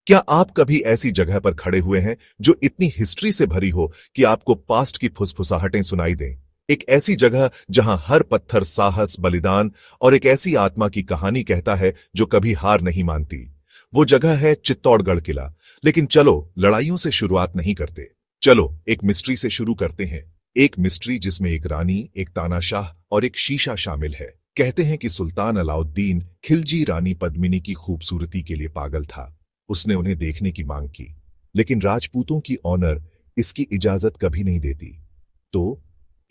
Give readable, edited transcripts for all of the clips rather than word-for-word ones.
क्या आप कभी ऐसी जगह पर खड़े हुए हैं जो इतनी हिस्ट्री से भरी हो कि आपको पास्ट की फुसफुसाहटें सुनाई दें? एक ऐसी जगह जहां हर पत्थर साहस, बलिदान और एक ऐसी आत्मा की कहानी कहता है जो कभी हार नहीं मानती। वो जगह है चित्तौड़गढ़ किला। लेकिन चलो लड़ाइयों से शुरुआत नहीं करते। चलो एक मिस्ट्री से शुरू करते हैं। एक मिस्ट्री जिसमें एक रानी, एक तानाशाह और एक शीशा शामिल है। कहते हैं कि सुल्तान अलाउद्दीन खिलजी रानी पद्मिनी की खूबसूरती के लिए पागल था। उसने उन्हें देखने की मांग की, लेकिन राजपूतों की ऑनर इसकी इजाजत कभी नहीं देती। तो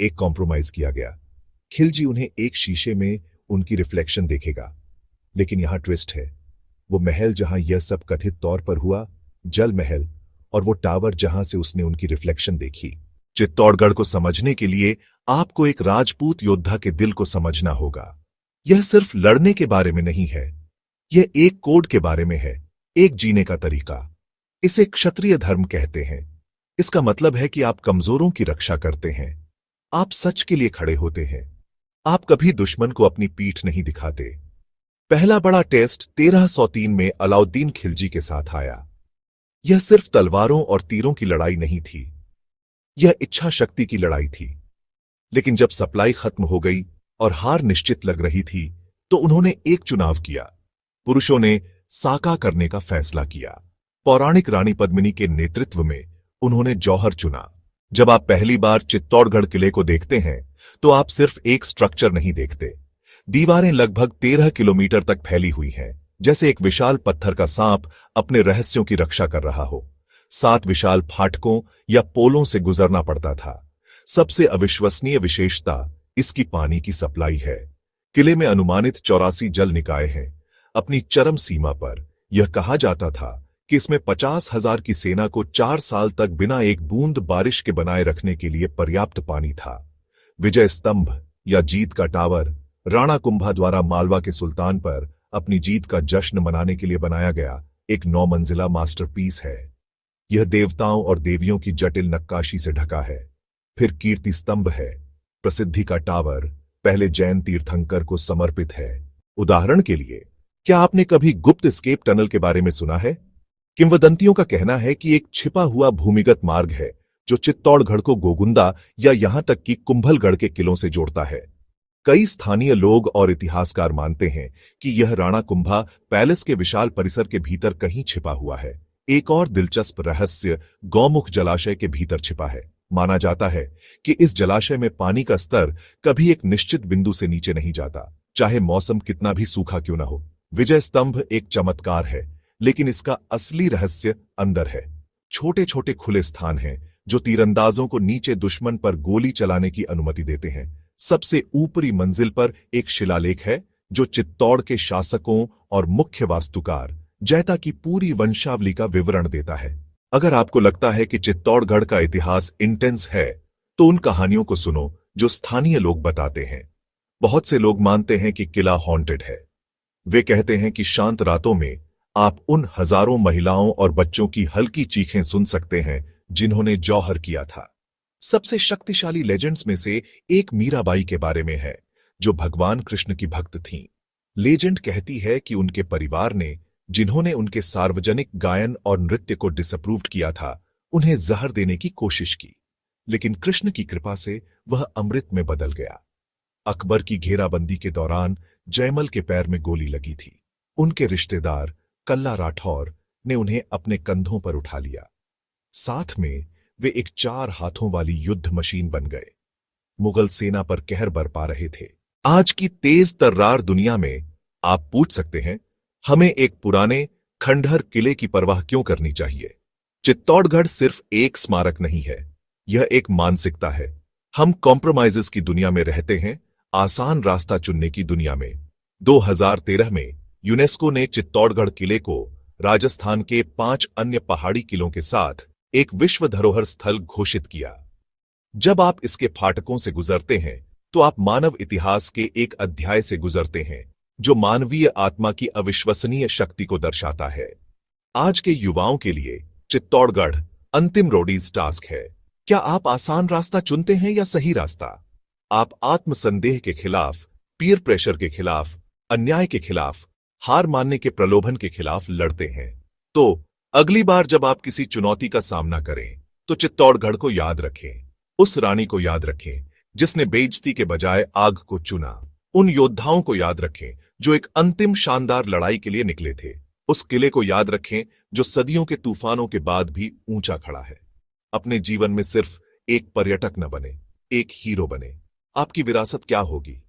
एक कॉम्प्रोमाइज किया गया। खिलजी उन्हें एक शीशे में उनकी रिफ्लेक्शन देखेगा। लेकिन यहां ट्विस्ट है। वो महल जहां यह सब कथित तौर पर हुआ, जल महल, और वो टावर जहां से उसने उनकी रिफ्लेक्शन देखी। चित्तौड़गढ़ को समझने के लिए आपको एक राजपूत योद्धा के दिल को समझना होगा। यह सिर्फ लड़ने के बारे में नहीं है, यह एक कोड के बारे में है, एक जीने का तरीका। इसे क्षत्रिय धर्म कहते हैं। इसका मतलब है कि आप कमजोरों की रक्षा करते हैं, आप सच के लिए खड़े होते हैं, आप कभी दुश्मन को अपनी पीठ नहीं दिखाते। पहला बड़ा टेस्ट 1303 में अलाउद्दीन खिलजी के साथ आया। यह सिर्फ तलवारों और तीरों की लड़ाई नहीं थी, यह इच्छा शक्ति की लड़ाई थी। लेकिन जब सप्लाई खत्म हो गई और हार निश्चित लग रही थी, तो उन्होंने एक चुनाव किया। पुरुषों ने साका करने का फैसला किया। पौराणिक रानी पद्मिनी के नेतृत्व में उन्होंने जौहर चुना। जब आप पहली बार चित्तौड़गढ़ किले को देखते हैं, तो आप सिर्फ एक स्ट्रक्चर नहीं देखते। दीवारें लगभग 13 किलोमीटर तक फैली हुई हैं, जैसे एक विशाल पत्थर का सांप अपने रहस्यों की रक्षा कर रहा हो। 7 विशाल फाटकों या पोलों से गुजरना पड़ता था। सबसे अविश्वसनीय विशेषता इसकी पानी की सप्लाई है। किले में अनुमानित 84 जल निकाय हैं। अपनी चरम सीमा पर यह कहा जाता था कि इसमें 50,000 की सेना को 4 साल तक बिना एक बूंद बारिश के बनाए रखने के लिए पर्याप्त पानी था। विजय स्तंभ या जीत का टावर राणा कुंभा द्वारा मालवा के सुल्तान पर अपनी जीत का जश्न मनाने के लिए बनाया गया एक 9 मंजिला मास्टरपीस है। यह देवताओं और देवियों की जटिल नक्काशी से ढका है। फिर कीर्ति स्तंभ है। प्रसिद्धि का टावर पहले जैन तीर्थंकर को समर्पित है। उदाहरण के लिए, क्या आपने कभी गुप्त एस्केप टनल के बारे में सुना है? किंवदंतियों का कहना है कि एक छिपा हुआ भूमिगत मार्ग है जो चित्तौड़गढ़ को गोगुंदा या यहां तक कि कुंभलगढ़ के किलों से जोड़ता है। कई स्थानीय लोग और इतिहासकार मानते हैं कि यह राणा कुंभा पैलेस के विशाल परिसर के भीतर कहीं छिपा हुआ है। एक और दिलचस्प रहस्य गौमुख जलाशय के भीतर छिपा है। माना जाता है कि इस जलाशय में पानी का स्तर कभी एक निश्चित बिंदु से नीचे नहीं जाता, चाहे मौसम कितना भी सूखा क्यों न हो। विजय स्तंभ एक चमत्कार है, लेकिन इसका असली रहस्य अंदर है। छोटे छोटे खुले स्थान हैं जो तीरंदाजों को नीचे दुश्मन पर गोली चलाने की अनुमति देते हैं। सबसे ऊपरी मंजिल पर एक शिलालेख है जो चित्तौड़ के शासकों और मुख्य वास्तुकार जैता की पूरी वंशावली का विवरण देता है। अगर आपको लगता है कि चित्तौड़गढ़ का इतिहास इंटेंस है, तो उन कहानियों को सुनो जो स्थानीय लोग बताते हैं। बहुत से लोग मानते हैं कि किला हॉन्टेड है। वे कहते हैं कि शांत रातों में आप उन हजारों महिलाओं और बच्चों की हल्की चीखें सुन सकते हैं जिन्होंने जौहर किया था। सबसे शक्तिशाली लेजेंड्स में से एक मीराबाई के बारे में है, जो भगवान कृष्ण की भक्त थीं। लेजेंड कहती है कि उनके परिवार ने, जिन्होंने उनके सार्वजनिक गायन और नृत्य को डिसअप्रूव्ड किया था, उन्हें जहर देने की कोशिश की, लेकिन कृष्ण की कृपा से वह अमृत में बदल गया। अकबर की घेराबंदी के दौरान जयमल के पैर में गोली लगी थी। उनके रिश्तेदार कल्ला राठौर ने उन्हें अपने कंधों पर उठा लिया। साथ में वे एक 4 हाथों वाली युद्ध मशीन बन गए। मुगल सेना पर कहर बरपा रहे थे। आज की तेज तर्रार दुनिया में आप पूछ सकते हैं, हमें एक पुराने खंडहर किले की परवाह क्यों करनी चाहिए? चित्तौड़गढ़ सिर्फ एक स्मारक नहीं है, यह एक मानसिकता है। हम कॉम्प्रोमाइजेस की दुनिया में रहते हैं, आसान रास्ता चुनने की दुनिया में। 2013 में यूनेस्को ने चित्तौड़गढ़ किले को राजस्थान के 5 अन्य पहाड़ी किलों के साथ एक विश्व धरोहर स्थल घोषित किया। जब आप इसके फाटकों से गुजरते हैं, तो आप मानव इतिहास के एक अध्याय से गुजरते हैं जो मानवीय आत्मा की अविश्वसनीय शक्ति को दर्शाता है। आज के युवाओं के लिए चित्तौड़गढ़ अंतिम रोडीज टास्क है। क्या आप आसान रास्ता चुनते हैं या सही रास्ता? आप आत्मसंदेह के खिलाफ, पीयर प्रेशर के खिलाफ, अन्याय के खिलाफ, हार मानने के प्रलोभन के खिलाफ लड़ते हैं। तो अगली बार जब आप किसी चुनौती का सामना करें तो चित्तौड़गढ़ को याद रखें, उस रानी को याद रखें जिसने बेइज्जती के बजाय आग को चुना, उन योद्धाओं को याद रखें जो एक अंतिम शानदार लड़ाई के लिए निकले थे, उस किले को याद रखें जो सदियों के तूफानों के बाद भी ऊंचा खड़ा है। अपने जीवन में सिर्फ एक पर्यटक न बने, एक हीरो बने। आपकी विरासत क्या होगी?